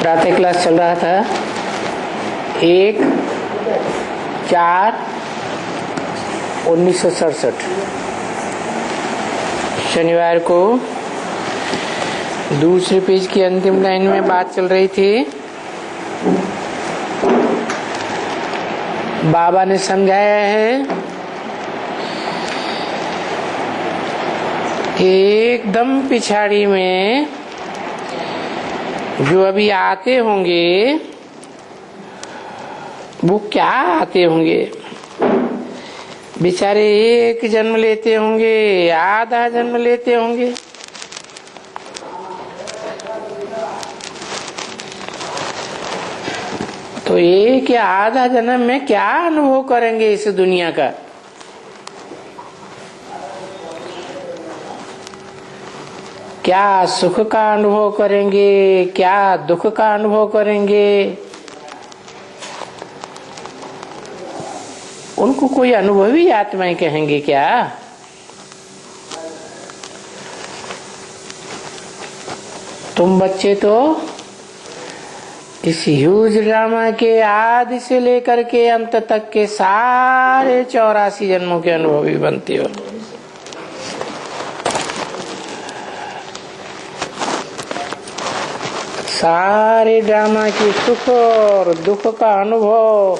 प्रातः क्लास चल रहा था 1/4/1967 शनिवार को दूसरे पेज की अंतिम लाइन में बात चल रही थी। बाबा ने समझाया है कि एकदम पिछाड़ी में जो अभी आते होंगे वो क्या आते होंगे, बेचारे एक जन्म लेते होंगे, आधा जन्म लेते होंगे। तो एक या आधा जन्म में क्या अनुभव करेंगे इस दुनिया का। क्या सुख का अनुभव करेंगे, क्या दुख का अनुभव करेंगे। उनको कोई अनुभवी आत्माएं कहेंगे क्या। तुम बच्चे तो इस ह्यूज ड्रामा के आदि से लेकर के अंत तक के सारे 84 जन्मों के अनुभवी बनते हो। सारे ड्रामा की सुख और दुख का अनुभव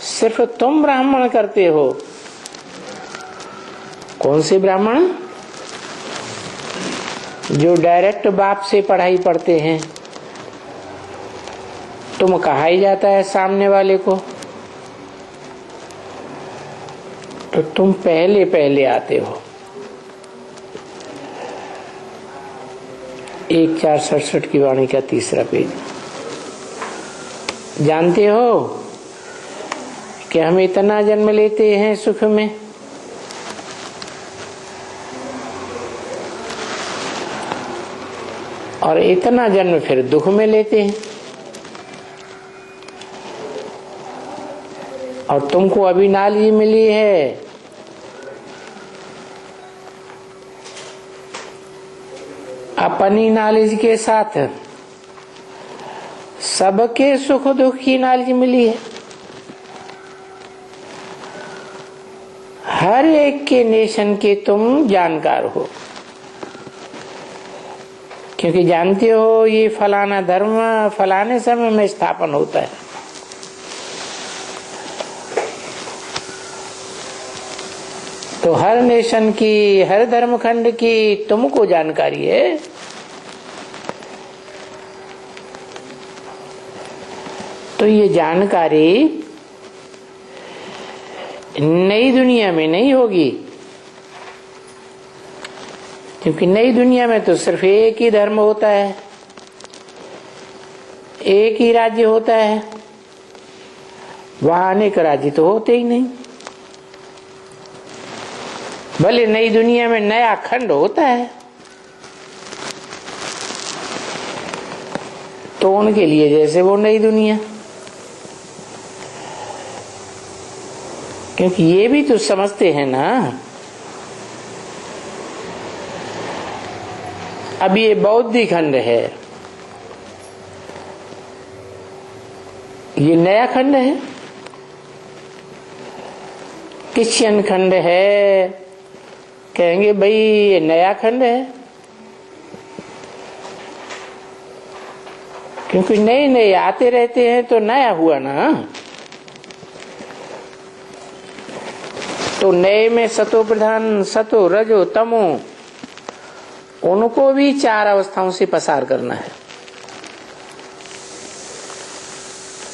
सिर्फ तुम ब्राह्मण करते हो। कौन से ब्राह्मण? जो डायरेक्ट बाप से पढ़ाई पढ़ते हैं। तुम कहा ही जाता है सामने वाले को, तो तुम पहले पहले आते हो। 1/4/67 की वाणी का तीसरा पेज। जानते हो कि हम इतना जन्म लेते हैं सुख में, और इतना जन्म फिर दुख में लेते हैं। और तुमको अभी नॉलेज मिली है अपनी नॉलेज के साथ सबके सुख दुख की नॉलेज मिली है। हर एक के नेशन के तुम जानकार हो, क्योंकि जानते हो ये फलाना धर्म फलाने समय में स्थापन होता है। तो हर नेशन की, हर धर्मखंड की तुमको जानकारी है। तो ये जानकारी नई दुनिया में नहीं होगी, क्योंकि नई दुनिया में तो सिर्फ एक ही धर्म होता है, एक ही राज्य होता है। वहां अनेक राज्य तो होते ही नहीं। भले नई दुनिया में नया खंड होता है, तो उनके लिए जैसे वो नई दुनिया। क्योंकि ये भी तो समझते हैं ना, अब ये बौद्ध खंड है, ये नया खंड है। क्रिश्चियन खंड है, कहेंगे भाई ये नया खंड है, क्योंकि नए नए आते रहते हैं तो नया हुआ ना। तो नए में सतो प्रधान, सतो रजो तमो, उनको भी 4 अवस्थाओं से पसार करना है।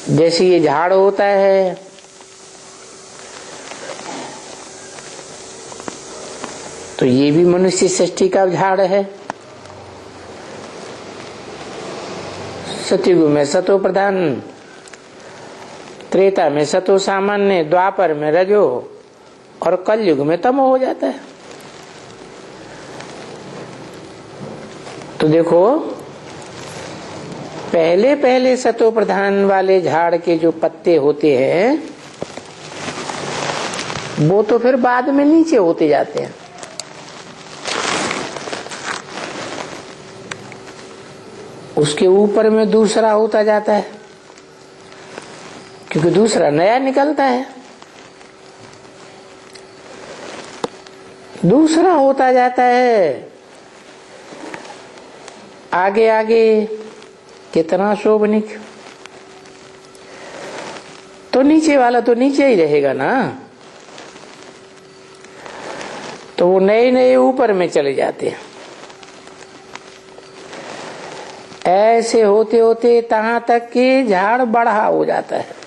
जैसे ये झाड़ होता है, तो ये भी मनुष्य सृष्टि का झाड़ है। सतयुग में सतो प्रधान, त्रेता में सतो सामान्य, द्वापर में रजो, और कलयुग में तमो हो जाता है। तो देखो, पहले पहले सतो प्रधान वाले झाड़ के जो पत्ते होते हैं वो तो फिर बाद में नीचे होते जाते हैं। उसके ऊपर में दूसरा होता जाता है, क्योंकि दूसरा नया निकलता है, दूसरा होता जाता है। आगे आगे कितना शोभनिक। तो नीचे वाला तो नीचे ही रहेगा ना, तो वो नए नए ऊपर में चले जाते हैं। ऐसे होते होते तहां तक कि झाड़ बढ़ा हो जाता है।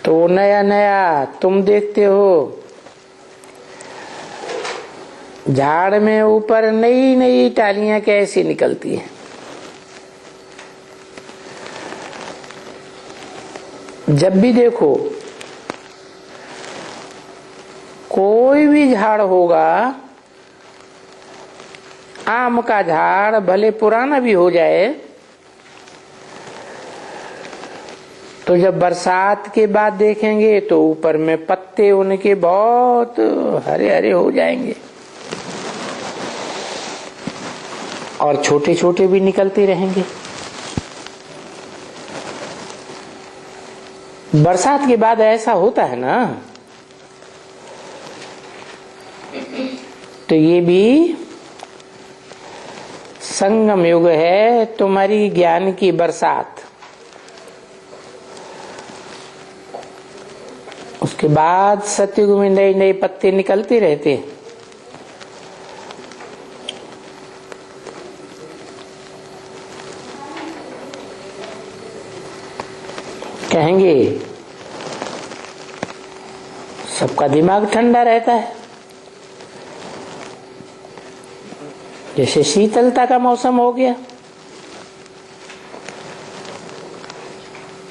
तो वो नया नया तुम देखते हो, झाड़ में ऊपर नई नई टालियां कैसी निकलती हैं। जब भी देखो कोई भी झाड़ होगा, आम का झाड़ भले पुराना भी हो जाए, तो जब बरसात के बाद देखेंगे तो ऊपर में पत्ते उनके बहुत हरे हरे हो जाएंगे और छोटे छोटे भी निकलते रहेंगे। बरसात के बाद ऐसा होता है ना, तो ये भी संगम युग है, तुम्हारी ज्ञान की बरसात। उसके बाद सतयुग में नए नए पत्ते निकलते रहते हैं। कहेंगे सबका दिमाग ठंडा रहता है, जैसे शीतलता का मौसम हो गया,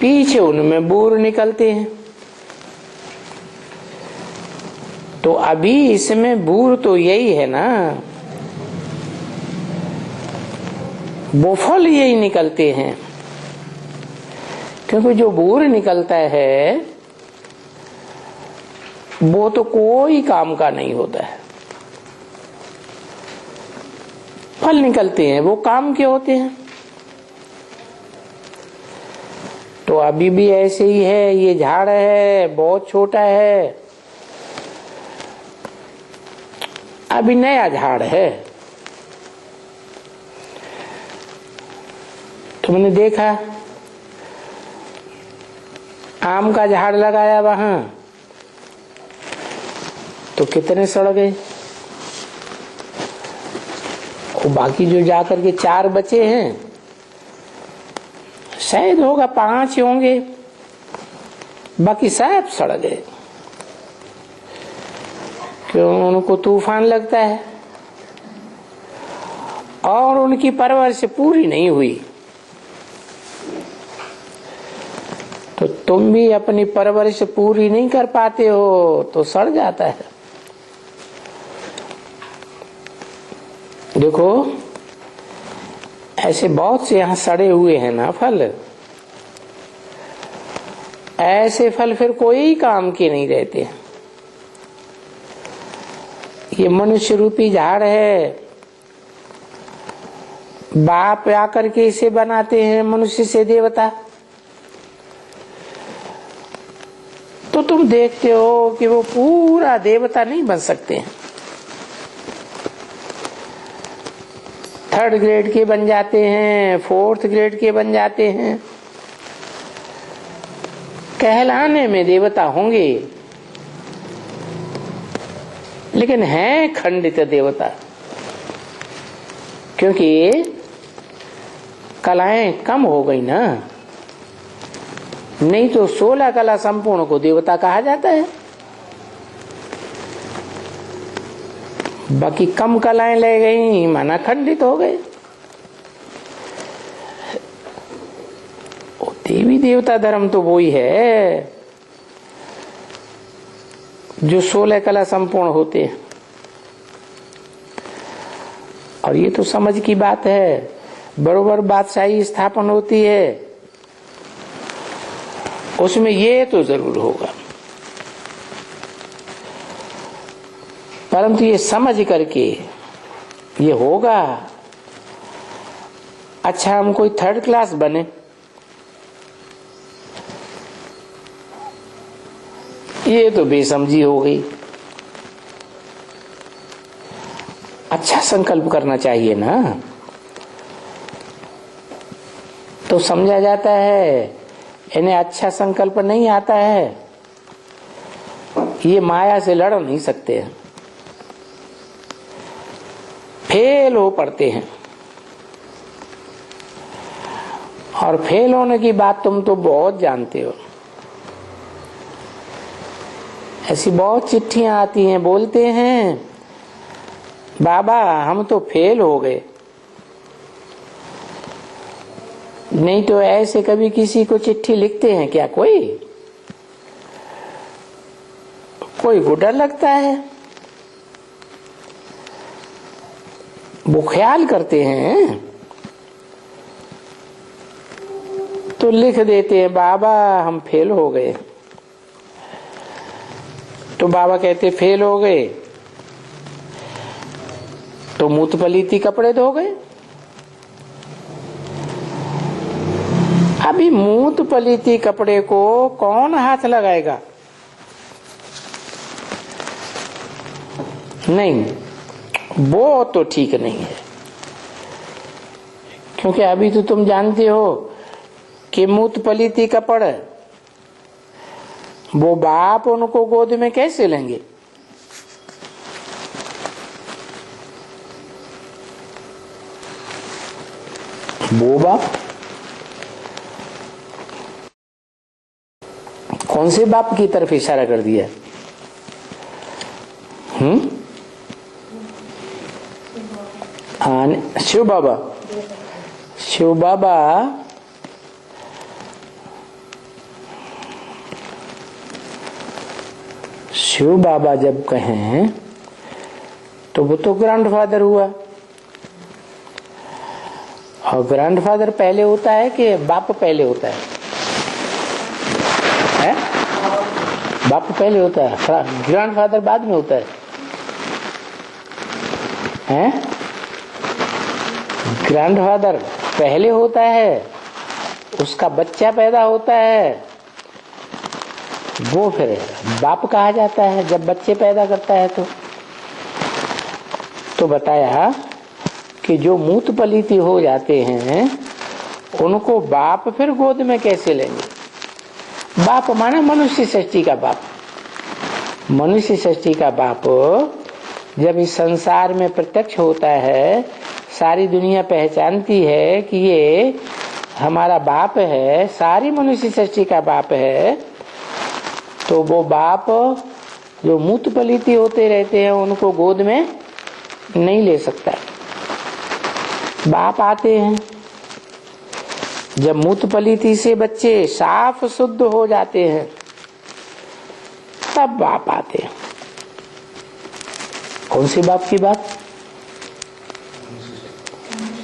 पीछे उनमें बूर निकलते हैं। तो अभी इसमें बूर तो यही है ना, वो फल यही निकलते हैं, क्योंकि जो बूर निकलता है वो तो कोई काम का नहीं होता है। फल निकलते हैं वो काम के होते हैं। तो अभी भी ऐसे ही है, ये झाड़ है बहुत छोटा है, अभी नया झाड़ है। तुमने देखा आम का झाड़ लगाया वहां, तो कितने सड़ गए, और बाकी जो जाकर के 4 बचे हैं, शायद होगा 5 होंगे, बाकी सब सड़ गए। क्यों? उनको तूफान लगता है और उनकी परवरिश पूरी नहीं हुई। तो तुम भी अपनी परवरिश पूरी नहीं कर पाते हो तो सड़ जाता है। देखो ऐसे बहुत से यहाँ सड़े हुए हैं ना फल, ऐसे फल फिर कोई काम के नहीं रहते। ये मनुष्य रूपी झाड़ है, बाप आकर के इसे बनाते हैं मनुष्य से देवता। तो तुम देखते हो कि वो पूरा देवता नहीं बन सकते हैं, 3rd ग्रेड के बन जाते हैं, 4th ग्रेड के बन जाते हैं, कहलाने में देवता होंगे लेकिन हैं खंडित देवता, क्योंकि कलाएं कम हो गई ना। नहीं तो 16 कला संपूर्ण को देवता कहा जाता है, बाकी कम कलाएं ले गई माना खंडित हो गए। देवी देवता धर्म तो वही है जो 16 कला संपूर्ण होते हैं। और ये तो समझ की बात है, बरोबर बादशाही स्थापन होती है उसमें ये तो जरूर होगा, परंतु ये समझ करके ये होगा अच्छा हम कोई थर्ड क्लास बने, ये तो बेसमझी हो गई। अच्छा संकल्प करना चाहिए ना, तो समझा जाता है इन्हें अच्छा संकल्प नहीं आता है, ये माया से लड़ नहीं सकते हैं, फेल हो पड़ते हैं। और फेल होने की बात तुम तो बहुत जानते हो, ऐसी बहुत चिट्ठियां आती हैं, बोलते हैं बाबा हम तो फेल हो गए। नहीं तो ऐसे कभी किसी को चिट्ठी लिखते हैं क्या? कोई को डर लगता है, वो ख्याल करते हैं तो लिख देते हैं बाबा हम फेल हो गए। तो बाबा कहते फेल हो गए तो मूत पलीती कपड़े धो गए। अभी मूत पलीती कपड़े को कौन हाथ लगाएगा? नहीं, वो तो ठीक नहीं है, क्योंकि अभी तो तुम जानते हो कि मूत पलीती कपड़े वो बाप उनको गोद में कैसे लेंगे? वो बाप कौन से बाप की तरफ इशारा कर दिया? शिव बाबा। शिव बाबा शिव बाबा जब कहें तो वो तो ग्रैंडफादर हुआ, और ग्रैंडफादर पहले होता है कि बाप पहले होता है? बाप पहले होता है, ग्रैंडफादर बाद में होता है। ग्रैंडफादर पहले होता है, उसका बच्चा पैदा होता है, वो फिर बाप कहा जाता है जब बच्चे पैदा करता है। तो बताया कि जो मूत पलीती हो जाते हैं उनको बाप फिर गोद में कैसे लेंगे? बाप माने मनुष्य सृष्टि का बाप। मनुष्य सृष्टि का बाप जब इस संसार में प्रत्यक्ष होता है, सारी दुनिया पहचानती है कि ये हमारा बाप है, सारी मनुष्य सृष्टि का बाप है, तो वो बाप जो मूत पलीती होते रहते हैं उनको गोद में नहीं ले सकता। बाप आते हैं जब मूत पलीती से बच्चे साफ शुद्ध हो जाते हैं, तब बाप आते हैं। कौन से बाप की बात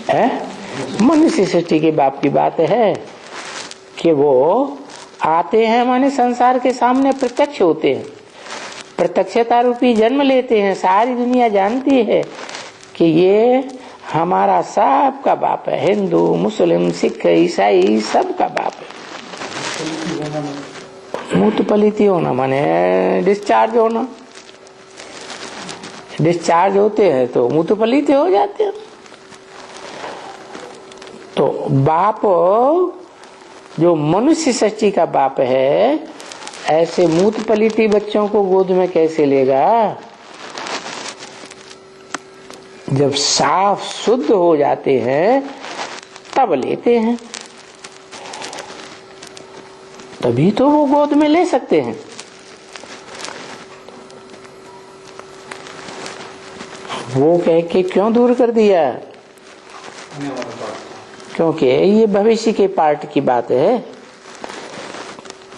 है? मनुष्य सृष्टि के बाप की बात है कि वो आते हैं, माने संसार के सामने प्रत्यक्ष होते हैं, प्रत्यक्षता रूपी जन्म लेते हैं। सारी दुनिया जानती है कि ये हमारा सबका बाप है, हिंदू मुस्लिम सिख ईसाई सबका बाप है। मूत पलीती होना माने डिस्चार्ज होना, डिस्चार्ज होते हैं तो मूत पलीती हो जाते हैं। तो बाप जो मनुष्य सृष्टि का बाप है, ऐसे मूत पलीती बच्चों को गोद में कैसे लेगा? जब साफ शुद्ध हो जाते हैं तब लेते हैं, तभी तो वो गोद में ले सकते हैं। वो कह के क्यों दूर कर दिया? क्योंकि ये भविष्य के पार्ट की बात है,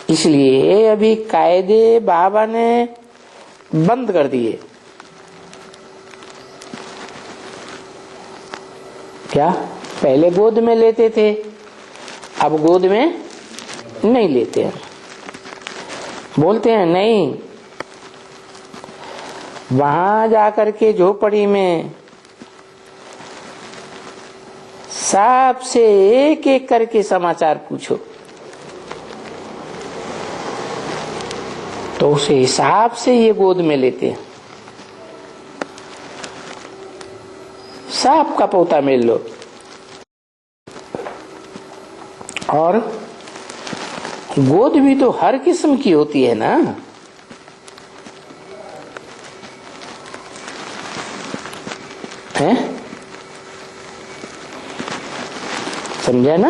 इसलिए अभी कायदे बाबा ने बंद कर दिए। क्या पहले गोद में लेते थे, अब गोद में नहीं लेते हैं। बोलते हैं नहीं, वहां जाकर के झोपड़ी में सबसे एक एक करके समाचार पूछो तो उस हिसाब से ये गोद में लेते हैं। सांप का पोता मिल लो और गोद भी तो हर किस्म की होती है ना। है समझा ना।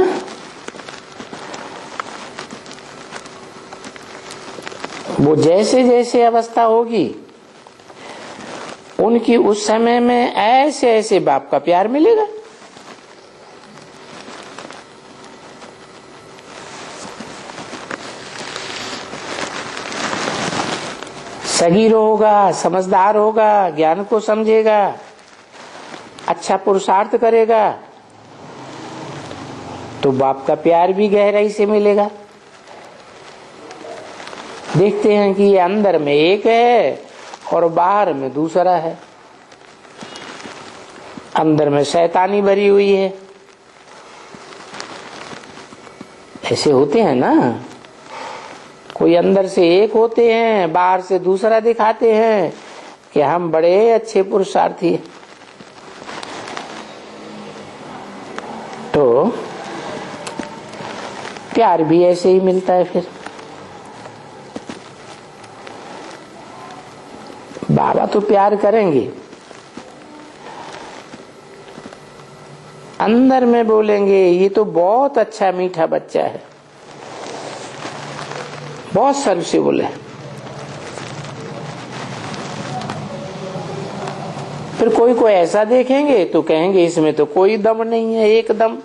वो जैसे जैसे अवस्था होगी उनकी उस समय में ऐसे ऐसे बाप का प्यार मिलेगा। सगीर होगा, समझदार होगा, ज्ञान को समझेगा, अच्छा पुरुषार्थ करेगा तो बाप का प्यार भी गहराई से मिलेगा। देखते हैं कि ये अंदर में एक है और बाहर में दूसरा है। अंदर में शैतानी भरी हुई है। ऐसे होते हैं ना, कोई अंदर से एक होते हैं, बाहर से दूसरा दिखाते हैं कि हम बड़े अच्छे पुरुषार्थी हैं। तो प्यार भी ऐसे ही मिलता है। फिर बाबा तो प्यार करेंगे, अंदर में बोलेंगे ये तो बहुत अच्छा मीठा बच्चा है, बहुत सर्विसेबल है। फिर कोई को ऐसा देखेंगे तो कहेंगे इसमें तो कोई दम नहीं है, एकदम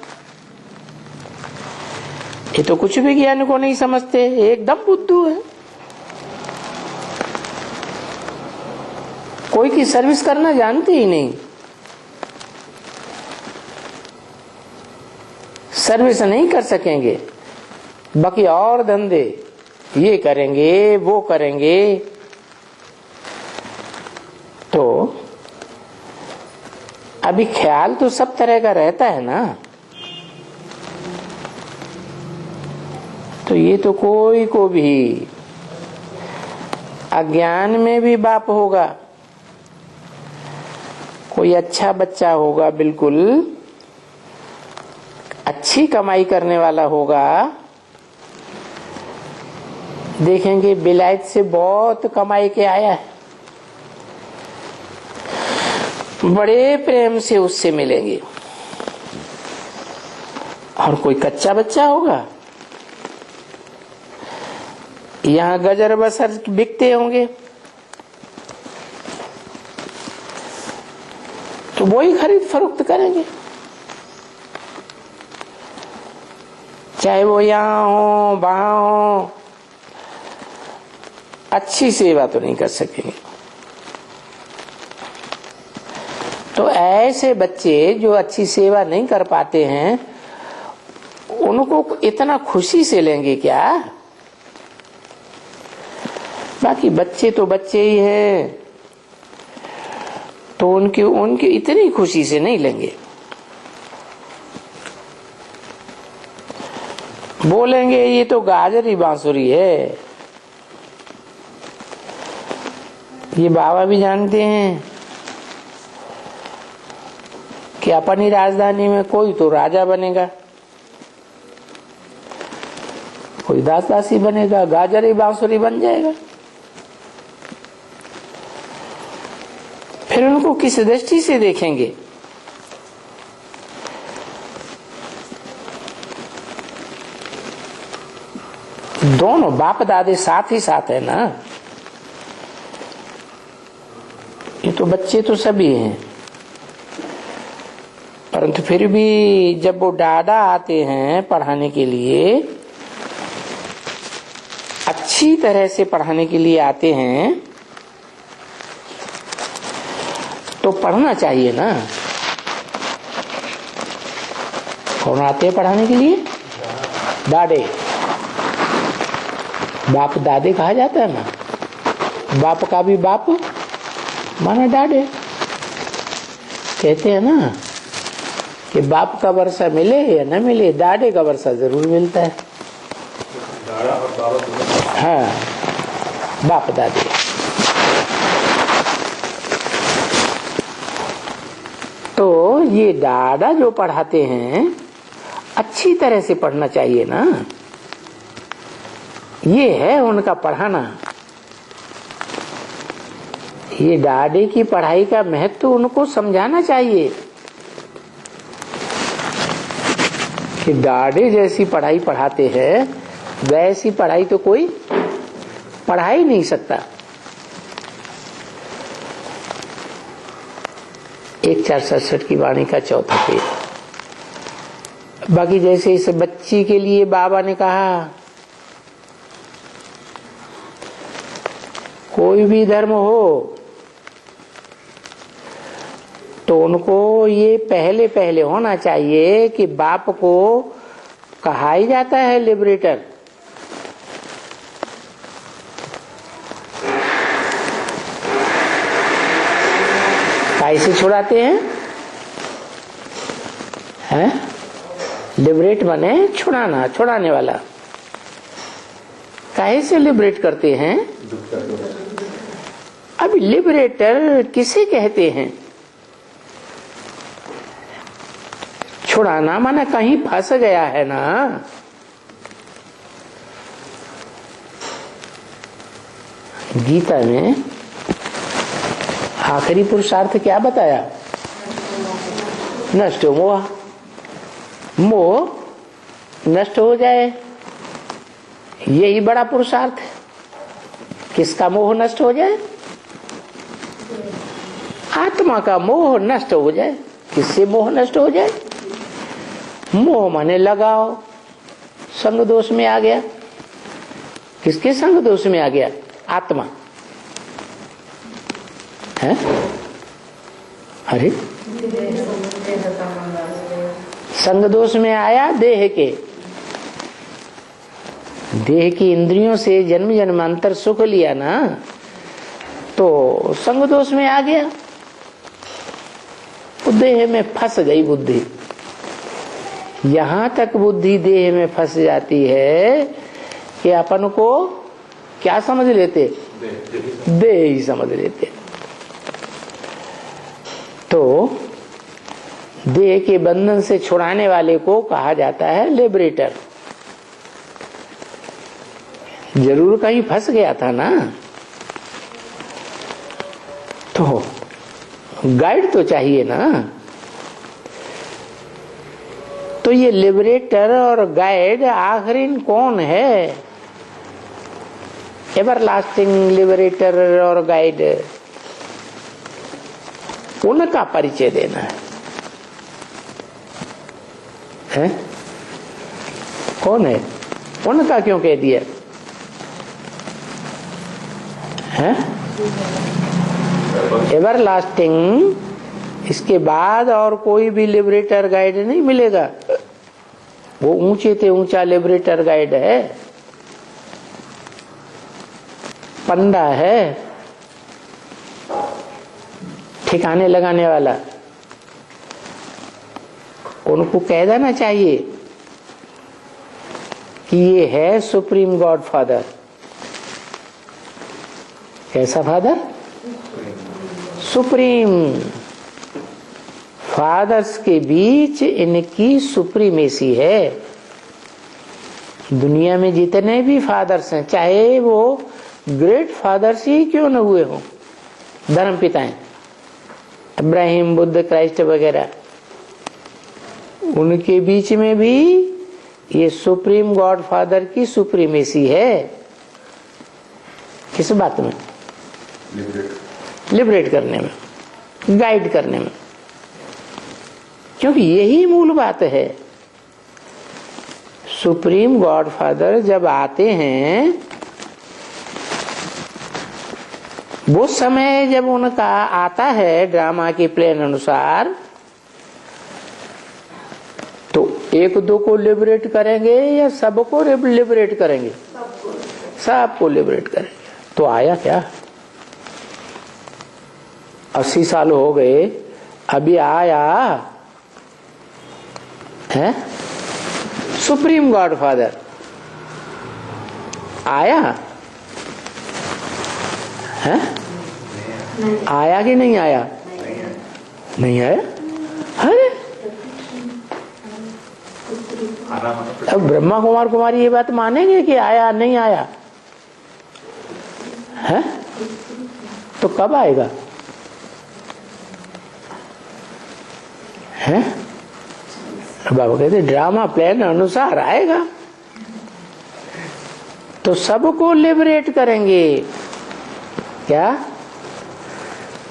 ये तो कुछ भी ज्ञान को नहीं समझते, एकदम बुद्धू है। कोई की सर्विस करना जानते ही नहीं, सर्विस नहीं कर सकेंगे, बाकी और धंधे ये करेंगे वो करेंगे। तो अभी ख्याल तो सब तरह का रहता है ना। तो ये तो कोई को भी अज्ञान में भी बाप होगा, कोई अच्छा बच्चा होगा, बिल्कुल अच्छी कमाई करने वाला होगा, देखेंगे बिलायत से बहुत कमाई के आया है, बड़े प्रेम से उससे मिलेंगे। और कोई कच्चा बच्चा होगा, यहाँ गजर बसर बिकते होंगे तो वही खरीद फरोख्त करेंगे, चाहे वो यहाँ हो वहां हो, अच्छी सेवा तो नहीं कर सकेंगे। तो ऐसे बच्चे जो अच्छी सेवा नहीं कर पाते हैं उनको इतना खुशी से लेंगे क्या? बाकी बच्चे तो बच्चे ही हैं, तो उनकी इतनी खुशी से नहीं लेंगे। बोलेंगे ये तो गाजरी बांसुरी है। ये बाबा भी जानते हैं कि अपनी राजधानी में कोई तो राजा बनेगा, कोई दास दासी बनेगा, गाजरी बांसुरी बन जाएगा। फिर उनको किस दृष्टि से देखेंगे? दोनों बाप दादे साथ ही साथ है ना। ये तो बच्चे तो सभी हैं, परंतु फिर भी जब वो डाडा आते हैं पढ़ाने के लिए, अच्छी तरह से पढ़ाने के लिए आते हैं, तो पढ़ना चाहिए ना। कौन आते हैं पढ़ाने के लिए? दादे। बाप दादे कहा जाता है ना। बाप का भी बाप माना दादे। कहते हैं ना कि बाप का वर्षा मिले या न मिले, दाढ़े का वर्षा जरूर मिलता है। हाँ, बाप दादे। तो ये दादा जो पढ़ाते हैं अच्छी तरह से पढ़ना चाहिए ना, ये है उनका पढ़ाना। ये दादे की पढ़ाई का महत्व उनको समझाना चाहिए कि दादे जैसी पढ़ाई पढ़ाते हैं वैसी पढ़ाई तो कोई पढ़ा ही नहीं सकता। 1467 की वाणी का चौथा पेज। बाकी जैसे इस बच्ची के लिए बाबा ने कहा कोई भी धर्म हो तो उनको ये पहले पहले होना चाहिए कि बाप को कहा ही जाता है लिबरेटर। कैसे छुड़ाते हैं? लिबरेट बने छुड़ाना, छुड़ाने वाला। कैसे लिबरेट करते हैं? अब लिबरेटर किसे कहते हैं? छुड़ाना माना कहीं फंस गया है ना, गीता में आखिरी पुरुषार्थ क्या बताया? नष्ट हो मोह, मोह नष्ट हो जाए, यही बड़ा पुरुषार्थ है। किसका मोह नष्ट हो जाए? आत्मा का मोह नष्ट हो जाए। किससे मोह नष्ट हो जाए? मोह माने लगाओ, संग दोष में आ गया। किसके संग दोष में आ गया? आत्मा है। अरे संग दोष में आया देह के, देह की इंद्रियों से जन्म जन्मांतर सुख लिया ना, तो संग दोष में आ गया, तो देह में फंस गई बुद्धि। यहां तक बुद्धि देह में फंस जाती है कि अपन को क्या समझ लेते? देह ही समझ लेते। तो देह के बंधन से छुड़ाने वाले को कहा जाता है लिबरेटर। जरूर कहीं फंस गया था ना, तो गाइड तो चाहिए ना। तो ये लिबरेटर और गाइड आखिरी कौन है? एवरलास्टिंग लिबरेटर और गाइड, उनका परिचय देना है? कौन है? उनका क्यों कह दिया है? एवरलास्टिंग, इसके बाद और कोई भी लिबरेटर गाइड नहीं मिलेगा। वो ऊंचे से ऊंचा लिबरेटर गाइड है, पंडा है, ठिकाने लगाने वाला। उनको कह देना चाहिए कि ये है सुप्रीम गॉड फादर। कैसा फादर? सुप्रीम। फादर्स के बीच इनकी सुप्रीमेसी है। दुनिया में जितने भी फादर्स हैं, चाहे वो ग्रेट फादर्स ही क्यों न हुए हों, धर्म पिताएं, इब्राहिम, बुद्ध, क्राइस्ट वगैरह, उनके बीच में भी ये सुप्रीम गॉड फादर की सुप्रीमेसी है। किस बात में? लिबरेट करने में, गाइड करने में, क्योंकि यही मूल बात है। सुप्रीम गॉड फादर जब आते हैं, वो समय जब उनका आता है ड्रामा के प्लान अनुसार, तो एक दो को लिबरेट करेंगे या सबको लिबरेट करेंगे? सबको लिबरेट करेंगे। तो आया क्या? 80 साल हो गए, अभी आया है, सुप्रीम गॉडफादर आया है, आया कि नहीं आया? नहीं आया। अरे अब ब्रह्मा कुमार कुमारी ये बात मानेंगे कि आया नहीं आया है? तो कब आएगा है? बाबा कहते ड्रामा प्लान अनुसार आएगा, तो सबको लिबरेट करेंगे। क्या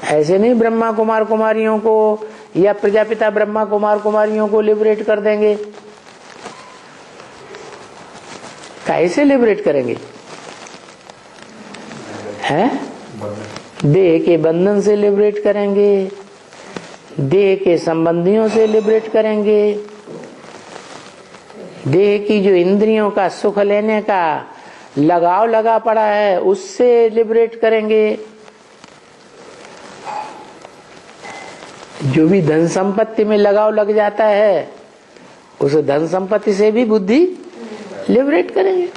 ऐसे नहीं ब्रह्मा कुमार कुमारियों को या प्रजापिता ब्रह्मा कुमार कुमारियों को लिबरेट कर देंगे? कैसे लिबरेट करेंगे? हैं? देह के बंधन से लिबरेट करेंगे, देह के संबंधियों से लिबरेट करेंगे, देह की जो इंद्रियों का सुख लेने का लगाव लगा पड़ा है उससे लिबरेट करेंगे। जो भी धन संपत्ति में लगाव लग जाता है उस धन संपत्ति से भी बुद्धि लिबरेट करेंगे।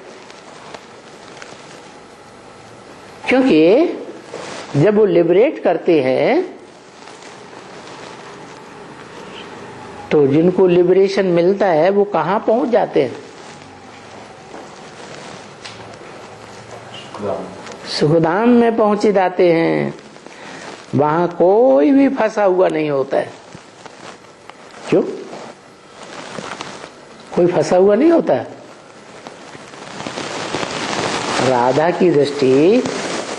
क्योंकि जब वो लिबरेट करते हैं तो जिनको लिबरेशन मिलता है वो कहाँ पहुंच जाते हैं? सुखधाम में पहुंच जाते हैं। वहां कोई भी फंसा हुआ नहीं होता है। क्यों? कोई फंसा हुआ नहीं होता है। राधा की दृष्टि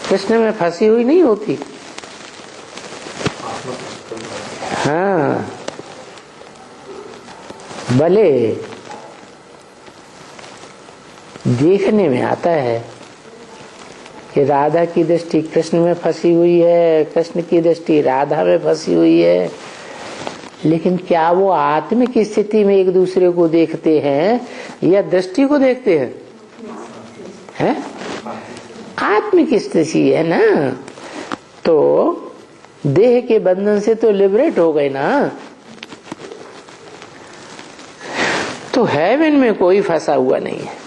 कृष्ण में फंसी हुई नहीं होती। हाँ, भले देखने में आता है कि राधा की दृष्टि कृष्ण में फंसी हुई है, कृष्ण की दृष्टि राधा में फंसी हुई है, लेकिन क्या वो आत्मिक स्थिति में एक दूसरे को देखते हैं या दृष्टि को देखते हैं? हैं? आत्मिक स्थिति है ना, तो देह के बंधन से तो लिबरेट हो गए ना। तो हेवन में कोई फंसा हुआ नहीं है।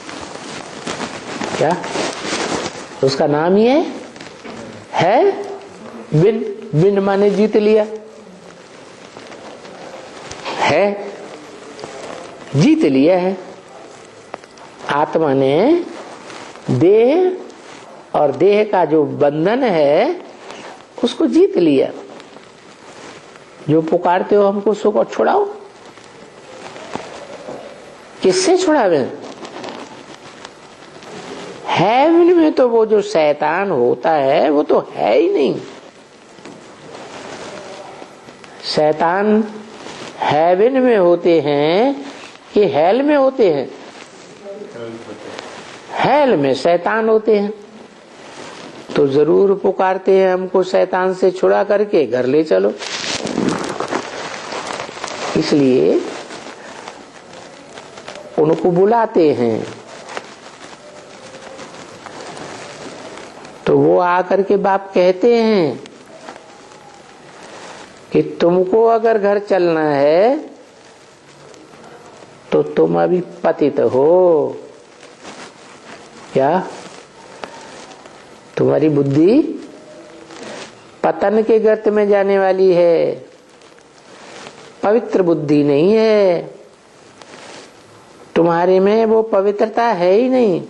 क्या उसका नाम ही है बिन। बिन माने जीत लिया है, जीत लिया है। आत्मा ने देह और देह का जो बंधन है उसको जीत लिया। जो पुकारते हो हमको सुख छुड़ाओ, किससे छुड़ावे? हेवन में तो वो जो शैतान होता है वो तो है ही नहीं। शैतान हेवन में होते हैं कि हेल में होते हैं? हेल में शैतान होते हैं। तो जरूर पुकारते हैं हमको शैतान से छुड़ा करके घर ले चलो। इसलिए उनको बुलाते हैं। तो वो आकर के बाप कहते हैं कि तुमको अगर घर चलना है तो तुम अभी पतित हो। क्या तुम्हारी बुद्धि पतन के गर्त में जाने वाली है, पवित्र बुद्धि नहीं है। तुम्हारे में वो पवित्रता है ही नहीं,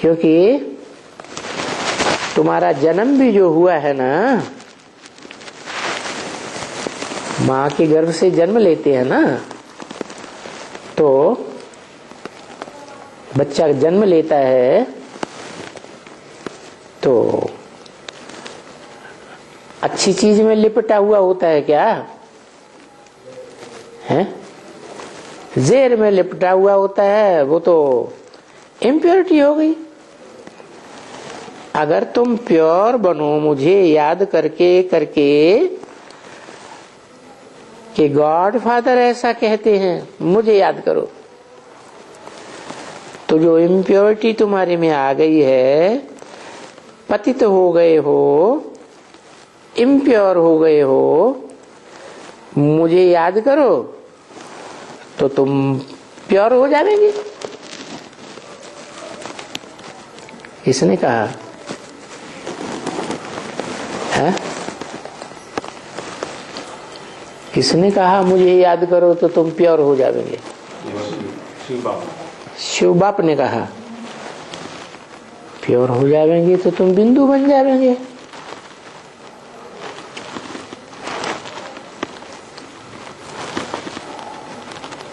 क्योंकि तुम्हारा जन्म भी जो हुआ है ना, माँ के गर्भ से जन्म लेते हैं ना, तो बच्चा जन्म लेता है तो अच्छी चीज में लिपटा हुआ होता है। क्या है? जेर में लिपटा हुआ होता है, वो तो इम्प्योरिटी हो गई। अगर तुम प्योर बनो, मुझे याद करके करके कि गॉड फादर ऐसा कहते हैं, मुझे याद करो, तो जो इम्प्योरिटी तुम्हारे में आ गई है, पतित हो गए हो, इम्प्योर हो गए हो, मुझे याद करो, तो तुम प्योर हो जाएंगे। किसने कहा है? किसने कहा मुझे याद करो तो तुम प्योर हो जाओगे? शिव बाप ने कहा प्योर हो जाएंगे तो तुम बिंदु बन जाएंगे।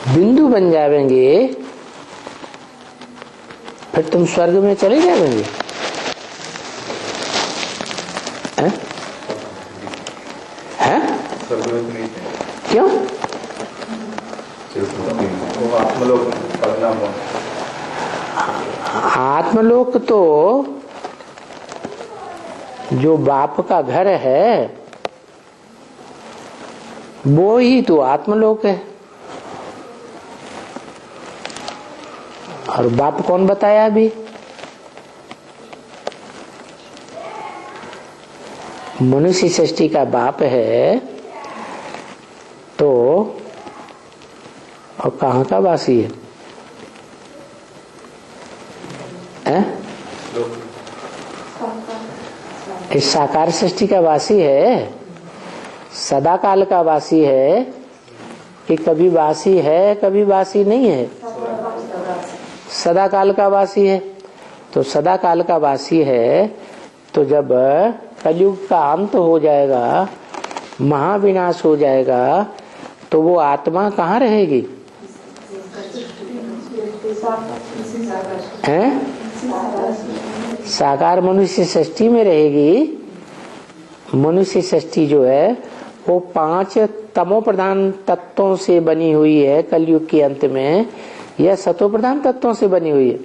बिंदु बन जाएंगे फिर तुम स्वर्ग में चले जाएंगे। हैं? हैं? क्यों? आत्मलोक तो जो बाप का घर है वो ही तो आत्मलोक है। और बाप कौन बताया अभी? मनुष्य सृष्टि का बाप है तो और कहाँ का वासी है? इस साकार सृष्टि का वासी है, सदा काल का वासी है कि कभी वासी है कभी वासी नहीं है? सदा काल का वासी है। तो सदा काल का वासी है तो जब कलयुग का अंत हो जाएगा, महाविनाश हो जाएगा, तो वो आत्मा कहाँ रहेगी? हैं? साकार मनुष्य सृष्टि में रहेगी। मनुष्य सृष्टि जो है वो 5 तमो प्रधान तत्वों से बनी हुई है कलयुग के अंत में, यह सतो प्रधान तत्वों से बनी हुई है।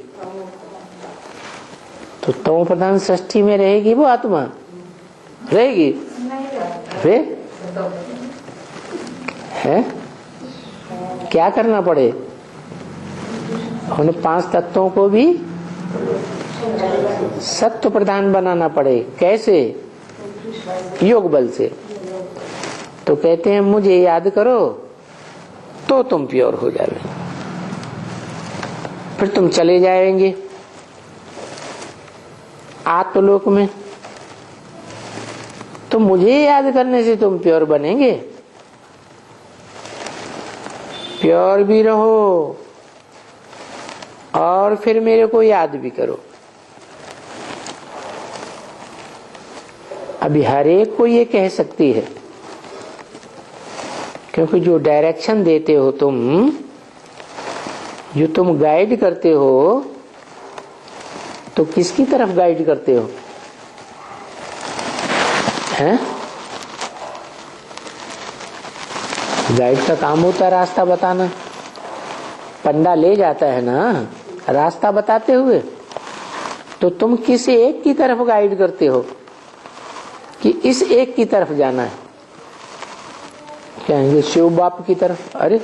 तो तमो प्रधान सृष्टि में रहेगी वो आत्मा? रहेगी? वे है? क्या करना पड़े? उन 5 तत्वों को भी सत्व प्रधान बनाना पड़े। कैसे? योग बल से। तो कहते हैं मुझे याद करो तो तुम प्योर हो जाओगे, फिर तुम चले जाएंगे आत्मलोक में। तो मुझे याद करने से तुम प्योर बनेंगे। प्योर भी रहो और फिर मेरे को याद भी करो। अभी हर एक को ये कह सकती है, क्योंकि जो डायरेक्शन देते हो तुम, जो तुम गाइड करते हो, तो किसकी तरफ गाइड करते हो? हैं? गाइड का काम होता है रास्ता बताना। पंडा ले जाता है ना रास्ता बताते हुए, तो तुम किस एक की तरफ गाइड करते हो कि इस एक की तरफ जाना है? कहेंगे शिव बाप की तरफ। अरे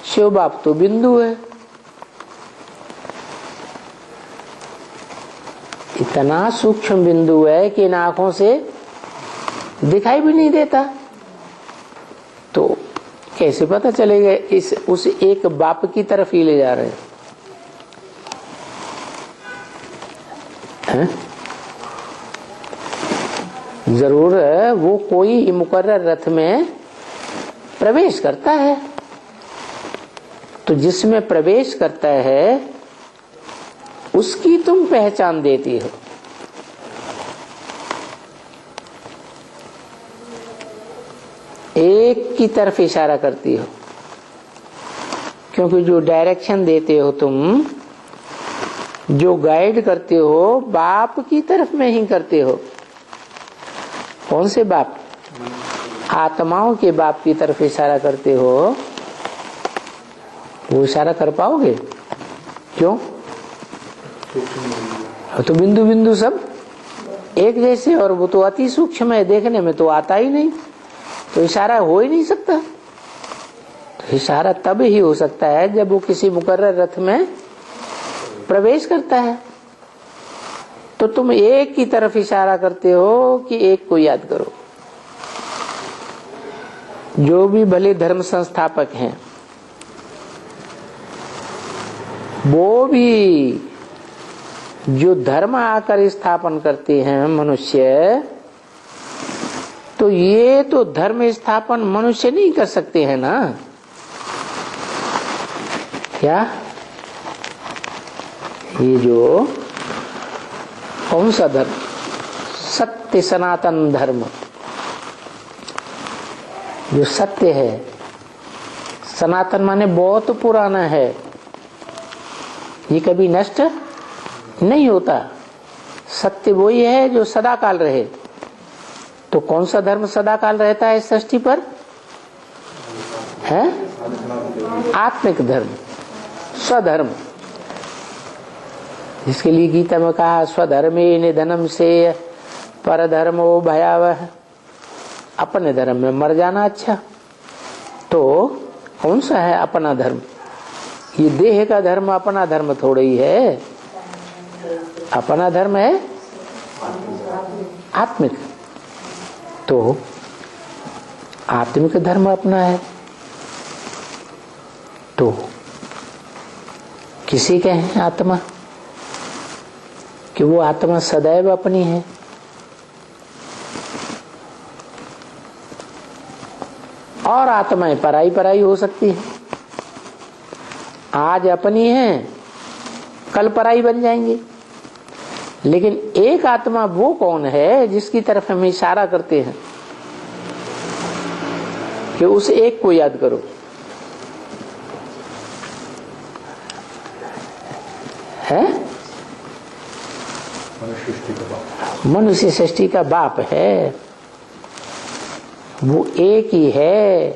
शिव बाप तो बिंदु है, इतना सूक्ष्म बिंदु है कि इन आंखों से दिखाई भी नहीं देता। तो कैसे पता चलेगा इस उस एक बाप की तरफ ही ले जा रहे हैं? जरूर वो कोई मुकर्रर रथ में प्रवेश करता है, तो जिसमें प्रवेश करता है उसकी तुम पहचान देती हो। एक की तरफ इशारा करती हो, क्योंकि जो डायरेक्शन देते हो तुम, जो गाइड करते हो, बाप की तरफ में ही करते हो। कौन से बाप? आत्माओं के बाप की तरफ इशारा करते हो। वो इशारा कर पाओगे? क्यों? तो बिंदु बिंदु सब एक जैसे, और वो तो अति सूक्ष्म है, देखने में तो आता ही नहीं, तो इशारा हो ही नहीं सकता। तो इशारा तब ही हो सकता है जब वो किसी मुकर्रर रथ में प्रवेश करता है। तो तुम एक की तरफ इशारा करते हो कि एक को याद करो। जो भी भले धर्म संस्थापक हैं, वो भी जो धर्म आकर स्थापन करते हैं मनुष्य, तो ये तो धर्म स्थापन मनुष्य नहीं कर सकते हैं ना। क्या ये जो कौन सा धर्म, सत्य सनातन धर्म, जो सत्य है, सनातन माने बहुत पुराना है, ये कभी नष्ट नहीं होता। सत्य वही है जो सदा काल रहे। तो कौन सा धर्म सदा काल रहता है सृष्टि पर? है आत्मिक धर्म, स्वधर्म, जिसके लिए गीता में कहा स्वधर्मे निधनम से परधर्मो भयावह। अपने धर्म में मर जाना अच्छा। तो कौन सा है अपना धर्म? ये देह का धर्म अपना धर्म थोड़ा ही है। अपना धर्म है आत्मिक। तो आत्मिक धर्म अपना है। तो किसी के हैं आत्मा कि वो आत्मा सदैव अपनी है। और आत्माएं पराई पराई हो सकती है। आज अपनी है, कल पराई बन जाएंगी। लेकिन एक आत्मा वो कौन है जिसकी तरफ हम इशारा करते हैं कि उस एक को याद करो। है मनुष्य सृष्टि का बाप है, वो एक ही है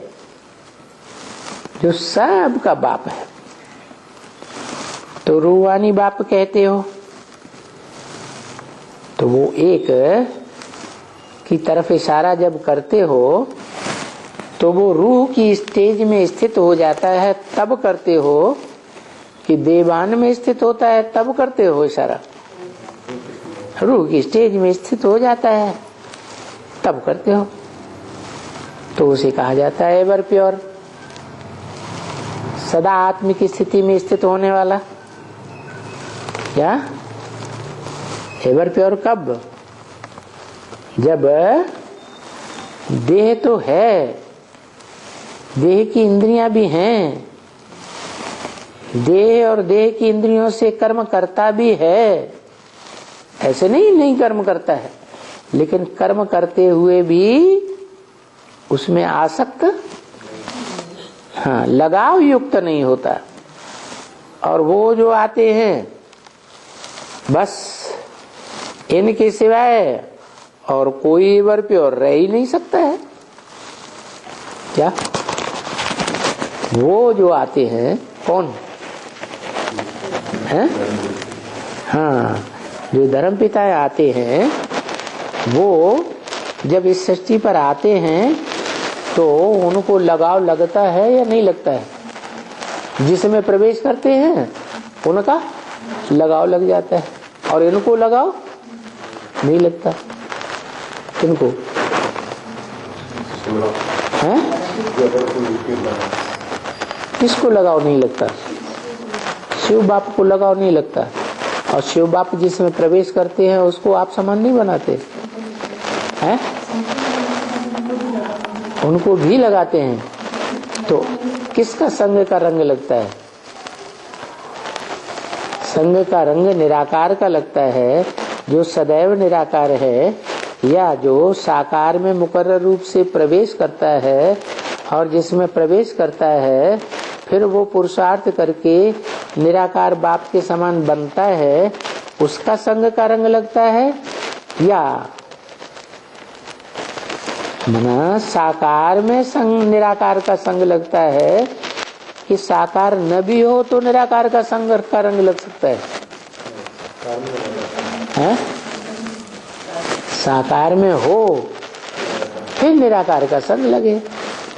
जो सब का बाप है। तो रूहानी बाप कहते हो, तो वो एक की तरफ इशारा जब करते हो तो वो रूह की स्टेज में स्थित हो जाता है, तब करते हो कि देवान में स्थित होता है तब करते हो इशारा। रूह की स्टेज में स्थित हो जाता है तब करते हो। तो उसे कहा जाता है एवर प्योर, सदा आत्मिक स्थिति में स्थित होने वाला। क्या एवर प्योर कब? जब देह तो है, देह की इंद्रियां भी हैं, देह और देह की इंद्रियों से कर्म करता भी है। ऐसे नहीं कर्म करता है, लेकिन कर्म करते हुए भी उसमें आसक्त, हाँ, लगाव युक्त नहीं होता। और वो जो आते हैं बस इनके सिवाय और कोई वर प्योर रह ही नहीं सकता है। क्या वो जो आते हैं कौन है? हाँ, जो धर्म पिता आते हैं वो जब इस सृष्टि पर आते हैं तो उनको लगाव लगता है या नहीं लगता है? जिसमें प्रवेश करते हैं उनका लगाव लग जाता है और इनको लगाव नहीं लगता। किनको है? किसको लगाव नहीं लगता? शिव बाप को लगाव नहीं लगता। और शिव बाप जिसमें प्रवेश करते हैं उसको आप समान नहीं बनाते हैं, उनको भी लगाते हैं। तो किसका संग का रंग लगता है? संग का रंग निराकार का लगता है, जो सदैव निराकार है, या जो साकार में मुकर्रर रूप से प्रवेश करता है और जिसमें प्रवेश करता है फिर वो पुरुषार्थ करके निराकार बाप के समान बनता है, उसका संग का रंग लगता है। या मना साकार में संग निराकार का संग लगता है कि साकार न भी हो तो निराकार का संग का रंग लग सकता है? साकार में हो फिर निराकार का संग लगे।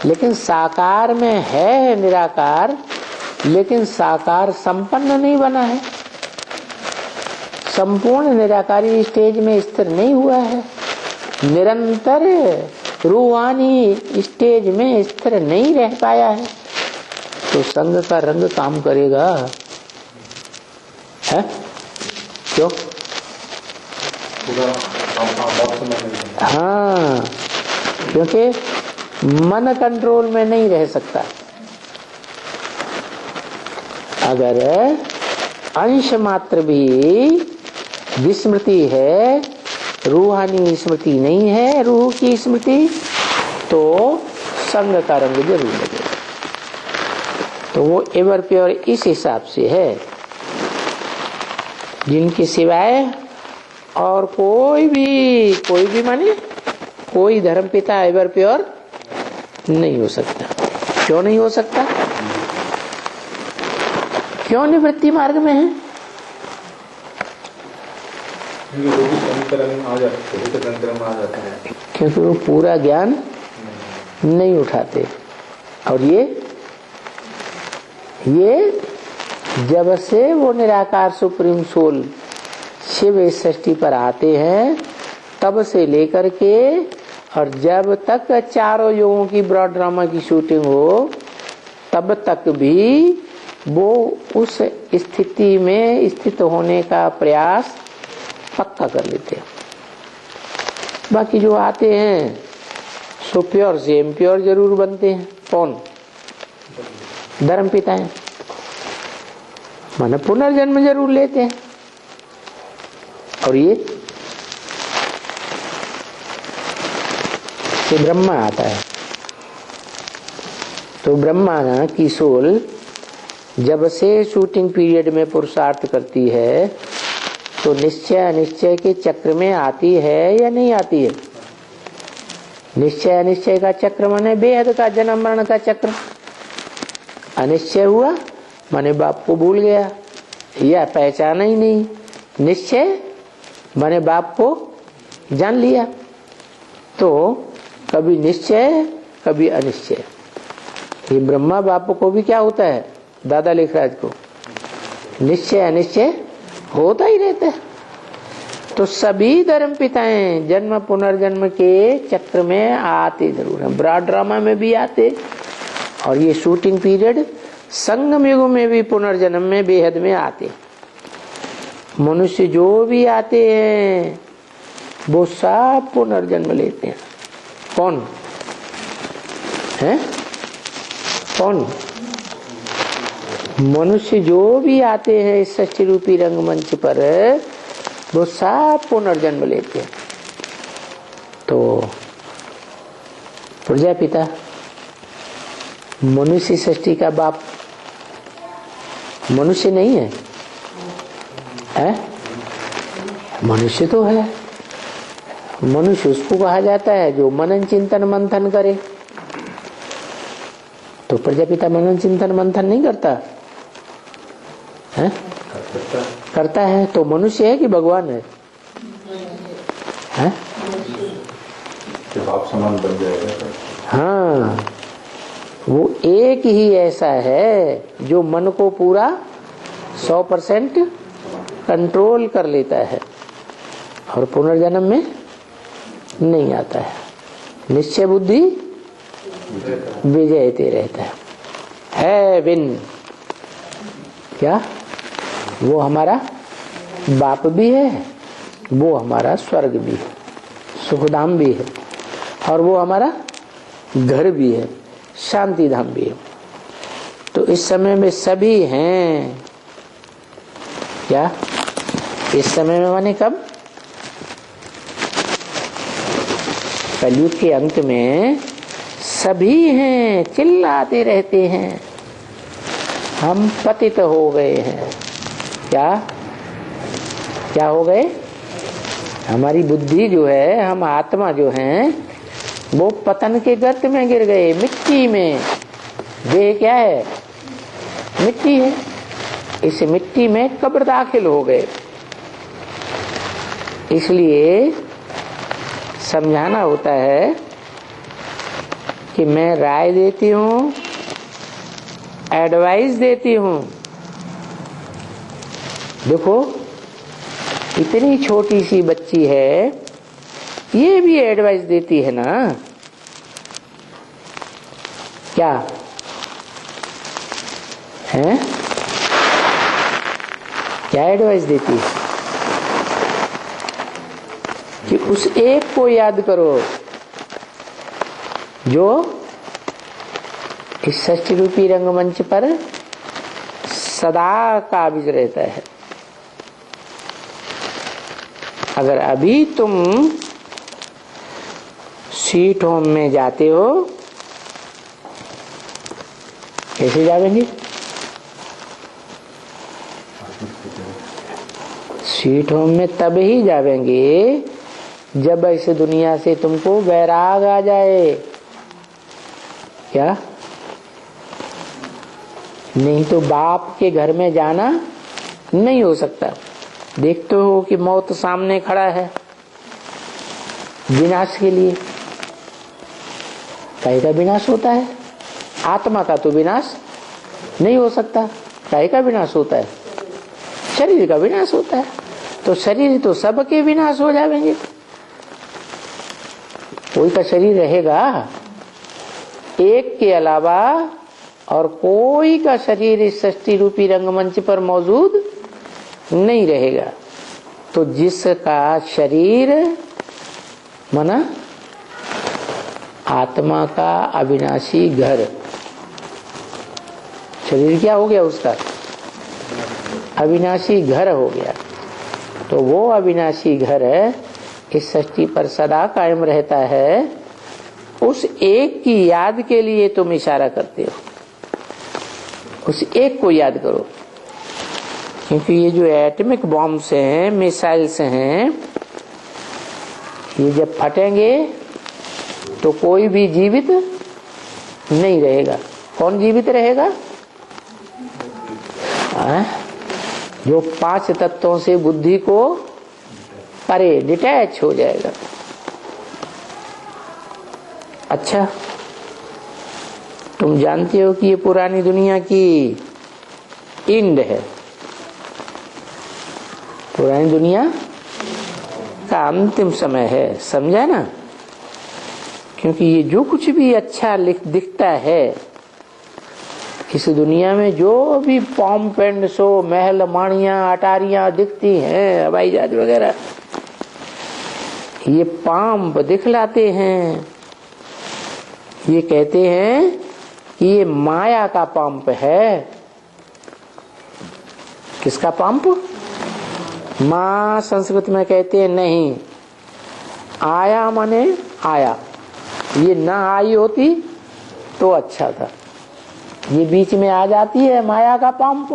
लेकिन साकार में है निराकार, लेकिन साकार संपन्न नहीं बना है, संपूर्ण निराकारी स्टेज में स्थिर नहीं हुआ है, निरंतर रूहानी स्टेज में स्थिर नहीं रह पाया है। तो संग का रंग काम करेगा है? क्यों? हाँ, क्योंकि मन कंट्रोल में नहीं रह सकता। अगर अंश मात्र भी विस्मृति है, रूहानी स्मृति नहीं है, रूह की स्मृति, तो संग का रंग जरूर लगेगा। तो वो एवर प्योर इस हिसाब से है, जिनके सिवाय और कोई भी माने कोई धर्म पिता एवर प्योर नहीं हो सकता। क्यों नहीं हो सकता? क्यों निवृत्ति मार्ग में है? क्योंकि वो पूरा ज्ञान नहीं उठाते। और ये जब से वो निराकार सुप्रीम सोल शिव इस सृष्टि पर आते हैं, तब से लेकर के और जब तक चारों युगों की ब्रॉड ड्रामा की शूटिंग हो, तब तक भी वो उस स्थिति में स्थित होने का प्रयास पक्का कर लेते हैं। बाकी जो आते हैं सो प्योर से इम्प्योर जरूर बनते हैं। कौन? धर्म पिता है, माने पुनर्जन्म जरूर लेते हैं। और ये ब्रह्मा आता है, तो ब्रह्मा की सोल जब से शूटिंग पीरियड में पुरुषार्थ करती है, तो निश्चय अनिश्चय के चक्र में आती है या नहीं आती है? निश्चय अनिश्चय का चक्र माने बेहद का जन्म मरण का चक्र। अनिश्चय हुआ माने बाप को भूल गया या पहचाना ही नहीं। निश्चय माने बाप को जान लिया। तो कभी निश्चय कभी अनिश्चय। ये ब्रह्मा बाप को भी क्या होता है? दादा लेखराज को निश्चय अनिश्चय होता ही रहता है। तो सभी धर्म पिताएं जन्म पुनर्जन्म के चक्र में आते जरूर हैं। ब्रॉड ड्रामा में भी आते, और ये शूटिंग पीरियड संगम युग में भी पुनर्जन्म में बेहद में आते। मनुष्य जो भी आते हैं वो सब पुनर्जन्म लेते हैं। कौन है? कौन? मनुष्य जो भी आते हैं इस सच्ची रूपी रंगमंच पर, वो सब पुनर्जन्म लेते हैं। तो प्रजापिता मनुष्य सृष्टि का बाप मनुष्य नहीं है, है? मनुष्य तो है। मनुष्य उसको कहा जाता है जो मनन चिंतन मंथन करे। तो प्रजापिता मनन चिंतन मंथन नहीं करता है? करता है। तो मनुष्य है कि भगवान है? बाप समान बन जाएगा। हाँ, वो एक ही ऐसा है जो मन को पूरा 100% कंट्रोल कर लेता है और पुनर्जन्म में नहीं आता है। निश्चय बुद्धि विजयते रहता है विन। क्या वो हमारा बाप भी है, वो हमारा स्वर्ग भी है, सुखधाम भी है, और वो हमारा घर भी है, शांति धाम भी है। तो इस समय में सभी हैं। क्या इस समय में माने कब? कलयुग के अंत में सभी हैं, चिल्लाते रहते हैं हम पतित हो गए हैं। क्या हो गए? हमारी बुद्धि जो है, हम आत्मा जो है, वो पतन के गर्त में गिर गए, मिट्टी में। देह क्या है? मिट्टी है। इस मिट्टी में कब्र दाखिल हो गए। इसलिए समझाना होता है कि मैं राय देती हूँ, एडवाइस देती हूँ। देखो इतनी छोटी सी बच्ची है, ये भी एडवाइस देती है ना। क्या है? क्या एडवाइस देती है कि उस एक को याद करो जो इस षष्ठी रूपी रंगमंच पर सदा काबिज रहता है। अगर अभी तुम स्वीट होम में जाते हो, कैसे जाएंगे? स्वीट होम में तब ही जाएंगे जब इस दुनिया से तुमको वैराग आ जाए। क्या? नहीं तो बाप के घर में जाना नहीं हो सकता। देखते हो कि मौत सामने खड़ा है विनाश के लिए। काहे का विनाश होता है? आत्मा का तो विनाश नहीं हो सकता। काहे का विनाश होता है? शरीर का विनाश होता है। तो शरीर तो सबके विनाश हो जाएंगे। कोई का शरीर रहेगा एक के अलावा और कोई का शरीर इस षष्ठी रूपी रंगमंच पर मौजूद नहीं रहेगा। तो जिसका शरीर माना आत्मा का अविनाशी घर, शरीर क्या हो गया? उसका अविनाशी घर हो गया। तो वो अविनाशी घर इस षष्ठी पर सदा कायम रहता है। उस एक की याद के लिए तुम इशारा करते हो। उस एक को याद करो, क्योंकि ये जो एटॉमिक बॉम्ब्स हैं, मिसाइल्स हैं, ये जब फटेंगे तो कोई भी जीवित नहीं रहेगा। कौन जीवित रहेगा? जो 5 तत्वों से बुद्धि को परे डिटैच हो जाएगा। अच्छा, तुम जानते हो कि ये पुरानी दुनिया की एंड है। पुरानी दुनिया का अंतिम समय है, समझा ना? क्योंकि ये जो कुछ भी अच्छा दिखता है इस दुनिया में, जो भी पॉम्प एंड शो, महल माड़ियां अटारियां दिखती हैं, हवाई जहाज वगैरह, ये पाम्प दिखलाते हैं। ये कहते हैं कि ये माया का पंप है। किसका पंप? माँ संस्कृत में कहते हैं नहीं, आया माने आया। ये ना आई होती तो अच्छा था। ये बीच में आ जाती है माया का पंप,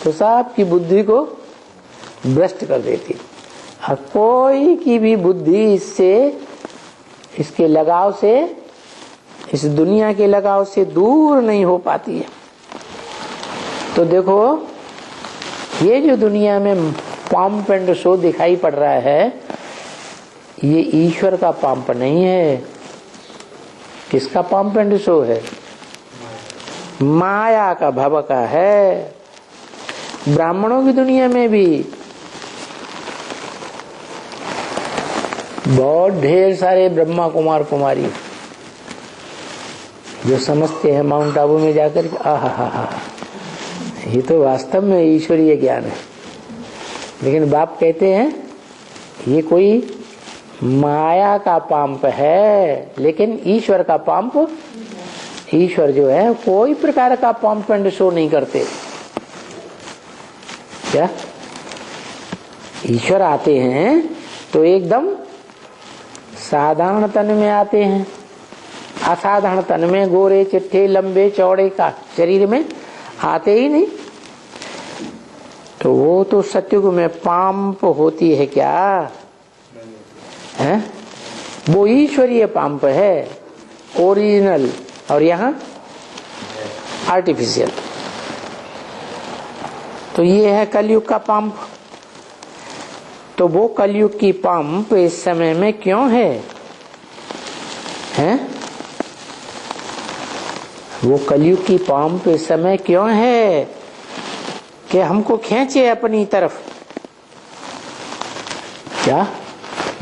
तो सबकी बुद्धि को भ्रष्ट कर देती। और कोई की भी बुद्धि इससे, इसके लगाव से, इस दुनिया के लगाव से दूर नहीं हो पाती है। तो देखो, ये जो दुनिया में पंप एंड शो दिखाई पड़ रहा है, ये ईश्वर का पंप नहीं है। किसका पंप एंड शो है? माया का, भव का है। ब्राह्मणों की दुनिया में भी बहुत ढेर सारे ब्रह्मा कुमार कुमारी जो समझते हैं माउंट आबू में जाकर के, आहा, ये तो वास्तव में ईश्वरीय ज्ञान है। लेकिन बाप कहते हैं ये कोई माया का पंप है, लेकिन ईश्वर का पंप, ईश्वर जो है कोई प्रकार का पंप एंड शो नहीं करते। क्या? ईश्वर आते हैं तो एकदम साधारण तन में आते हैं। असाधारण तन में, गोरे चिट्ठे लंबे चौड़े का शरीर में आते ही नहीं। तो वो तो सत्युग में पंप होती है क्या है? वो ईश्वरीय पंप है, ओरिजिनल, और यहाँ आर्टिफिशियल। तो ये है कलयुग का पंप। तो वो कलयुग की पंप इस समय में क्यों है? हैं? वो कलयुग की पंप इस समय क्यों है कि हमको खींचे अपनी तरफ? क्या?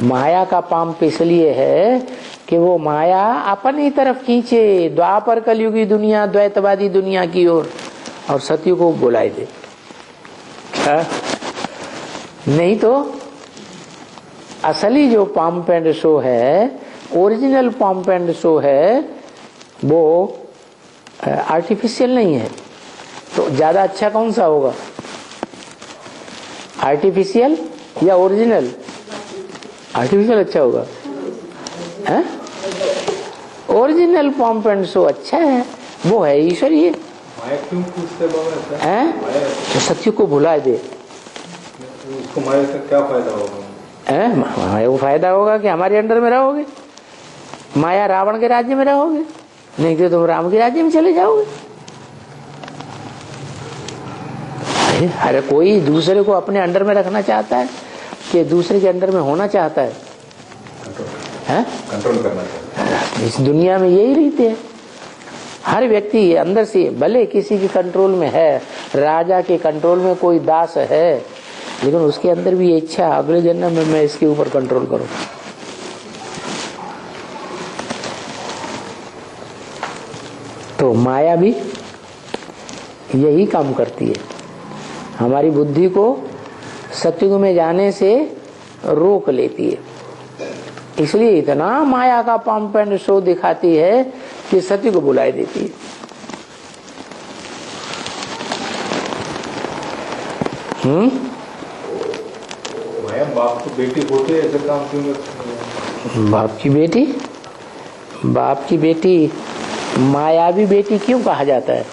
माया का पंप इसलिए है कि वो माया अपनी तरफ खींचे द्वापर कलयुगी दुनिया, द्वैतवादी दुनिया की ओर, और सत्य को बुलाए दे, नहीं तो असली जो पंप एंड शो है, ओरिजिनल पंप एंड शो है, वो आर्टिफिशियल नहीं है। तो ज्यादा अच्छा कौन सा होगा, आर्टिफिशियल या ओरिजिनल? आर्टिफिशियल अच्छा होगा। ओरिजिनल पंप एंड शो अच्छा है, वो है ईश्वरीय। क्यों पूछते बाबा हैं? तो सत्य को भुला दे, उसको माया से क्या फायदा होगा? माया को फायदा होगा कि हमारे अंडर में रहोगे। माया रावण के राज्य में रहोगे, नहीं तो तुम राम के राज्य में चले जाओगे। हर कोई दूसरे को अपने अंडर में रखना चाहता है कि दूसरे के अंडर में होना चाहता है, कंट्रोल करना चाहता है। इस दुनिया में यही रीति है। हर व्यक्ति अंदर से भले किसी के कंट्रोल में है, राजा के कंट्रोल में कोई दास है, लेकिन उसके अंदर भी इच्छा अगले जन्म में मैं इसके ऊपर कंट्रोल करूं। तो माया भी यही काम करती है, हमारी बुद्धि को सत्युग में जाने से रोक लेती है। इसलिए इतना माया का पंप एंड शो दिखाती है कि सत्य को बुलाए देती है। माया बाप को बेटी होती है, ऐसे काम क्यों करती है? बाप की बेटी मायावी बेटी क्यों कहा जाता है?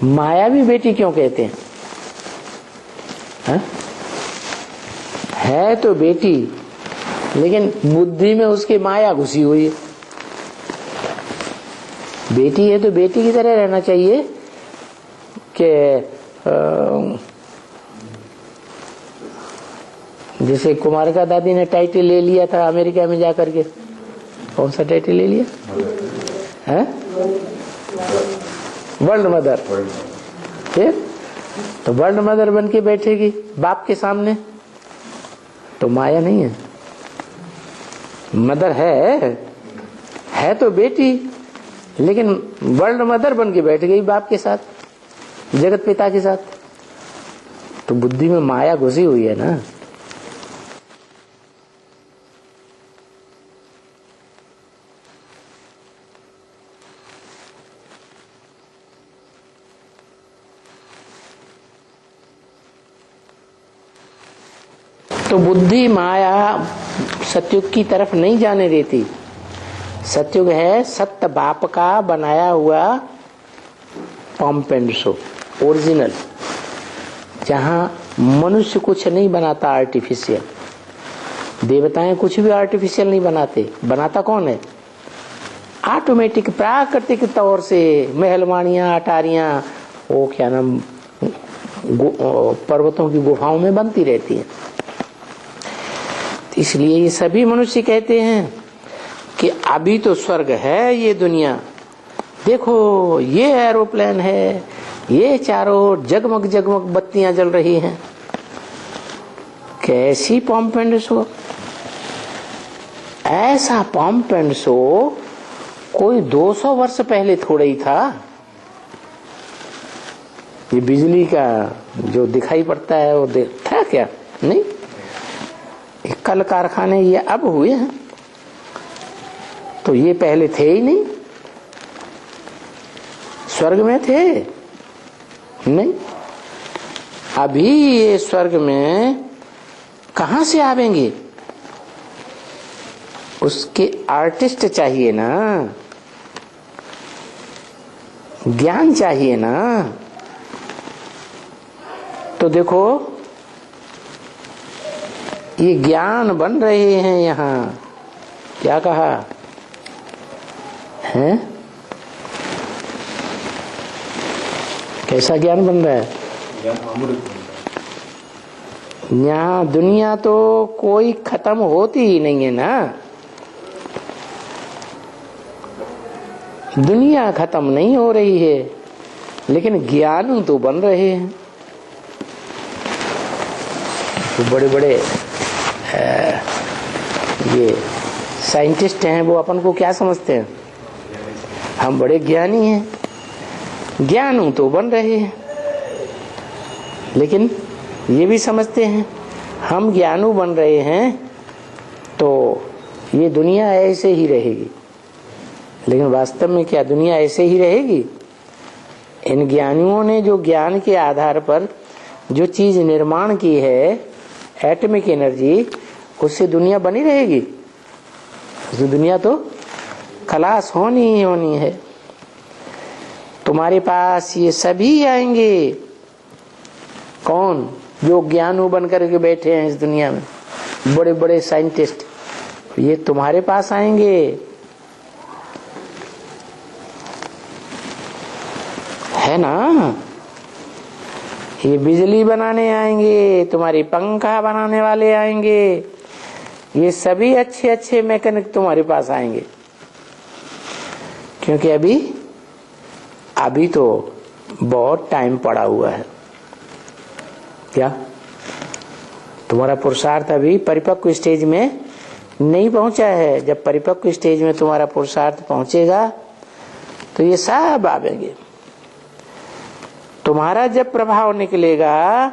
मायावी बेटी क्यों कहते हैं? है तो बेटी, लेकिन बुद्धि में उसकी माया घुसी हुई है। बेटी है तो बेटी की तरह रहना चाहिए कि जैसे कुमारिका दादी ने टाइटल ले लिया था अमेरिका में जाकर के। कौन सा टाइटल ले लिया है? World mother. फिर तो वर्ल्ड मदर बन के बैठेगी बाप के सामने, तो माया नहीं है, मदर है तो बेटी, लेकिन वर्ल्ड मदर बन के बैठ गई बाप के साथ, जगत पिता के साथ। तो बुद्धि में माया घुसी हुई है ना। तो बुद्धि माया सत्युग की तरफ नहीं जाने देती। सत्युग है सत्य बाप का बनाया हुआ पंप एंड शो, ओरिजिनल, जहां मनुष्य कुछ नहीं बनाता आर्टिफिशियल। देवताएं कुछ भी आर्टिफिशियल नहीं बनाते। बनाता कौन है? ऑटोमेटिक प्राकृतिक तौर से महलवाड़ियां, अटारियां, वो क्या नाम, पर्वतों की गुफाओं में बनती रहती हैं। इसलिए ये सभी मनुष्य कहते हैं कि अभी तो स्वर्ग है ये दुनिया, देखो ये एरोप्लेन है, ये चारों जगमग जगमग बत्तियां जल रही हैं। कैसी पंप एंड शो! ऐसा पंप एंड शो कोई 200 वर्ष पहले थोड़ा ही था। ये बिजली का जो दिखाई पड़ता है वो था क्या? नहीं। कल कारखाने ये अब हुए हैं, तो ये पहले थे ही नहीं। स्वर्ग में थे नहीं, अभी ये स्वर्ग में कहां से आवेंगे? उसके आर्टिस्ट चाहिए ना, ज्ञान चाहिए ना। तो देखो ये ज्ञान बन रहे हैं यहाँ। क्या कहा है? कैसा ज्ञान बन रहा है? यहाँ दुनिया तो कोई खत्म होती ही नहीं है ना। दुनिया खत्म नहीं हो रही है, लेकिन ज्ञान तो बन रहे हैं। तो बड़े बड़े ये साइंटिस्ट हैं, वो अपन को क्या समझते हैं? हम बड़े ज्ञानी हैं। ज्ञानू तो बन रहे हैं, लेकिन ये भी समझते हैं हम ज्ञानू बन रहे हैं तो ये दुनिया ऐसे ही रहेगी। लेकिन वास्तव में क्या दुनिया ऐसे ही रहेगी? इन ज्ञानियों ने जो ज्ञान के आधार पर जो चीज निर्माण की है, एटॉमिक एनर्जी, उससे दुनिया बनी रहेगी? उससे दुनिया तो खलास होनी ही होनी है। तुम्हारे पास ये सभी आएंगे। कौन? जो ज्ञानू बन करके बैठे हैं इस दुनिया में, बड़े बड़े साइंटिस्ट, ये तुम्हारे पास आएंगे। है ना? ये बिजली बनाने आएंगे, तुम्हारी पंखा बनाने वाले आएंगे, ये सभी अच्छे अच्छे मैकेनिक तुम्हारे पास आएंगे। क्योंकि अभी तो बहुत टाइम पड़ा हुआ है। क्या तुम्हारा पुरुषार्थ अभी परिपक्व स्टेज में नहीं पहुंचा है? जब परिपक्व स्टेज में तुम्हारा पुरुषार्थ पहुंचेगा तो ये सब आवेंगे। तुम्हारा जब प्रभाव निकलेगा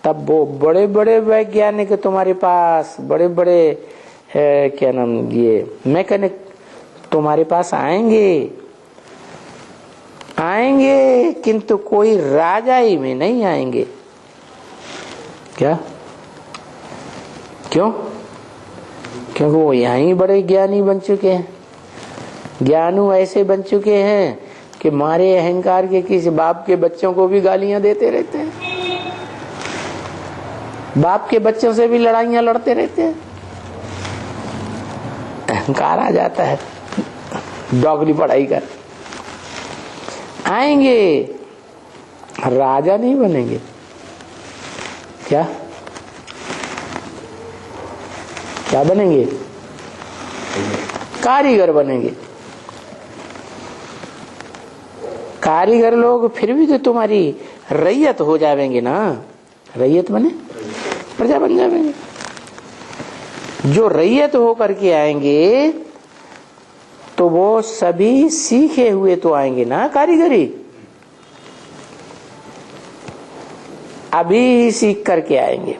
तब वो बड़े बड़े वैज्ञानिक तुम्हारे पास, बड़े बड़े क्या नाम, ये मैकेनिक तुम्हारे पास आएंगे। किंतु कोई राजाई में नहीं आएंगे। क्या? क्यों? क्योंकि वो यहीं बड़े ज्ञानी बन चुके हैं। ज्ञानू ऐसे बन चुके हैं कि मारे अहंकार के किसी बाप के बच्चों को भी गालियां देते रहते हैं, बाप के बच्चों से भी लड़ाइयां लड़ते रहते हैं। अहंकार आ जाता है, डॉगरी पढ़ाई कर। आएंगे, राजा नहीं बनेंगे। क्या क्या बनेंगे? कारीगर बनेंगे। कारीगर लोग फिर भी तो तुम्हारी रैयत हो जाएंगे ना। रैयत बने प्रजा बन जाएंगे। जो रैयत होकर के आएंगे तो वो सभी सीखे हुए तो आएंगे ना कारीगरी। अभी सीख करके आएंगे,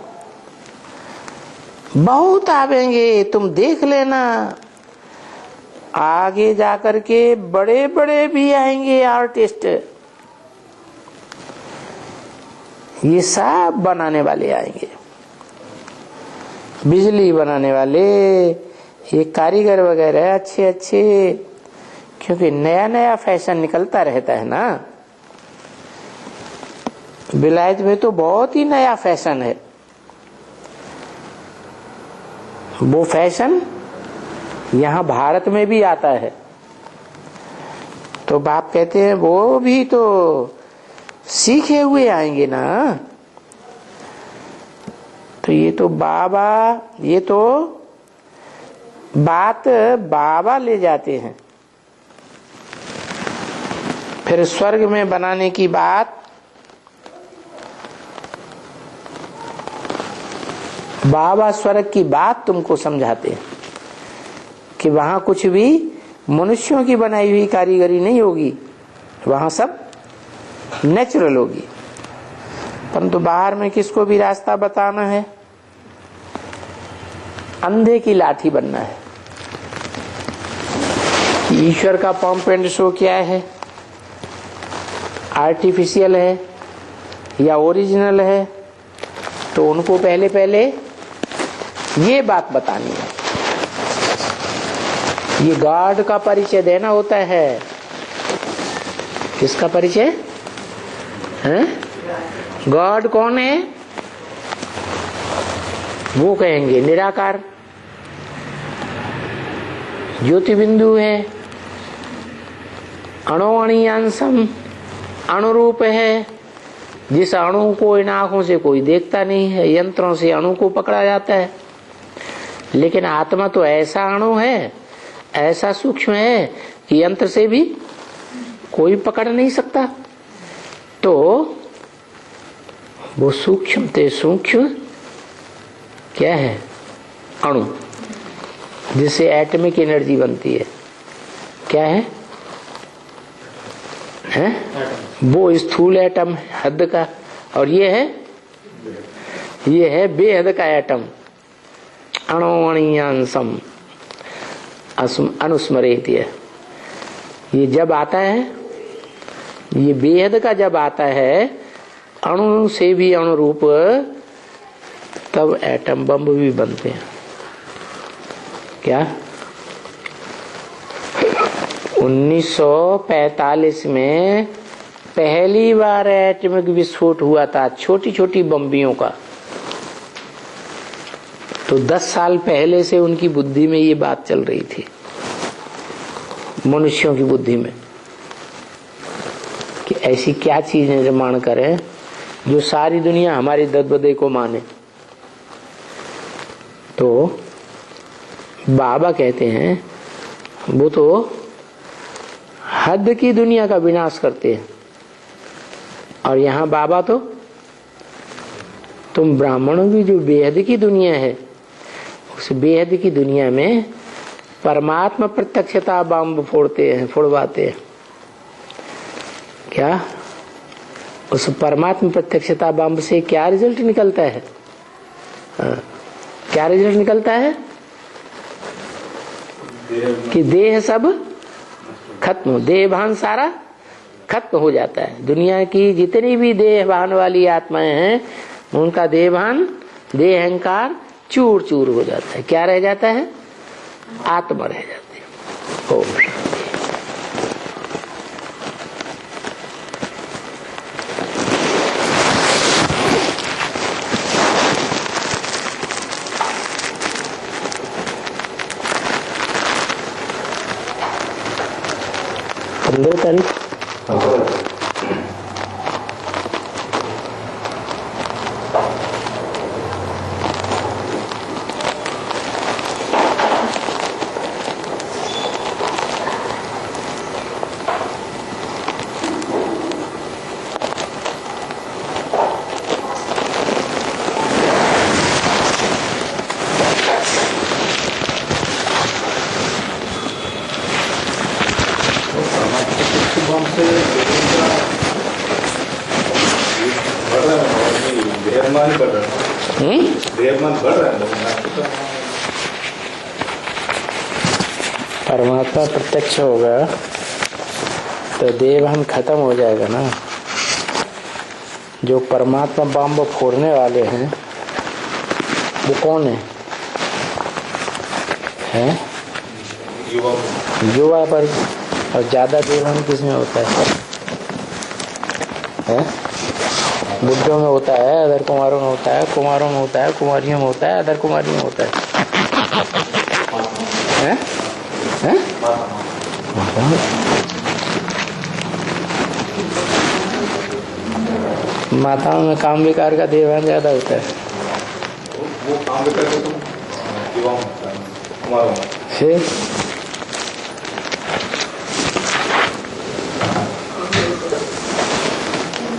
बहुत आवेंगे। तुम देख लेना, आगे जाकर के बड़े बड़े भी आएंगे आर्टिस्ट। ये सब बनाने वाले आएंगे, बिजली बनाने वाले, ये कारीगर वगैरह अच्छे अच्छे। क्योंकि नया नया फैशन निकलता रहता है ना। विलायत में तो बहुत ही नया फैशन है। वो फैशन यहाँ भारत में भी आता है। तो बाप कहते हैं वो भी तो सीखे हुए आएंगे ना। तो ये तो बाबा, ये तो बात बाबा ले जाते हैं। फिर स्वर्ग में बनाने की बात बाबा स्वर्ग की बात तुमको समझाते हैं कि वहां कुछ भी मनुष्यों की बनाई हुई कारीगरी नहीं होगी, वहां सब नेचुरल होगी। परंतु बाहर में किसको भी रास्ता बताना है, अंधे की लाठी बनना है। ईश्वर का पंप एंड शो क्या है, आर्टिफिशियल है या ओरिजिनल है, तो उनको पहले पहले ये बात बतानी है। ये गॉड का परिचय देना होता है। किसका परिचय है? गॉड कौन है? वो कहेंगे निराकार, ज्योति बिंदु है, अणुअणीयांशम, अणुरूप है, जिस अणु को इन आंखों से कोई देखता नहीं है, यंत्रों से अणु को पकड़ा जाता है। लेकिन आत्मा तो ऐसा अणु है, ऐसा सूक्ष्म है कि यंत्र से भी कोई पकड़ नहीं सकता। तो वो सूक्ष्म ते सूक्ष्म क्या है? अणु, जिससे एटॉमिक एनर्जी बनती है। क्या है? है, वो स्थूल एटम हद का, और ये है बेहद का एटम। अणोअणीयांसम अनुस्मरेत। ये जब आता है, ये बेहद का जब आता है, अणु से भी अनुरूप, तब एटम बम भी बनते हैं। क्या 1945 में पहली बार एटमिक विस्फोट हुआ था, छोटी छोटी बम्बियों का। तो 10 साल पहले से उनकी बुद्धि में ये बात चल रही थी, मनुष्यों की बुद्धि में, कि ऐसी क्या चीज निर्माण करें जो सारी दुनिया हमारी ददबदे को माने। तो बाबा कहते हैं वो तो हद की दुनिया का विनाश करते हैं, और यहाँ बाबा तो तुम ब्राह्मणों की जो बेहद की दुनिया है, उस बेहद की दुनिया में परमात्मा प्रत्यक्षता बम फोड़वाते हैं। क्या उस परमात्मा प्रत्यक्षता बम से क्या रिजल्ट निकलता है? क्या रिजल्ट निकलता है? कि देह सब खत्म, देहभान सारा खत्म हो जाता है। दुनिया की जितनी भी देहभान वाली आत्माएं हैं, उनका देहभान, देह अहंकार चूर चूर हो जाता है। क्या रह जाता है? आत्मा रह जाती है। ओम तारीख परमात्मा प्रत्यक्ष होगा तो देहभान खत्म हो जाएगा ना। जो परमात्मा बम फोड़ने वाले हैं वो कौन है? युवा पर, और ज्यादा देहभान किसमें होता है? बुद्धों में होता है, अदर कुमारों में होता है, कुमारों में होता है, कुमारियों में होता है, अदर कुमारियों में होता है। माताओं में काम विकार का देहभान ज्यादा होता है। वो काम विकार तो कुमारों में।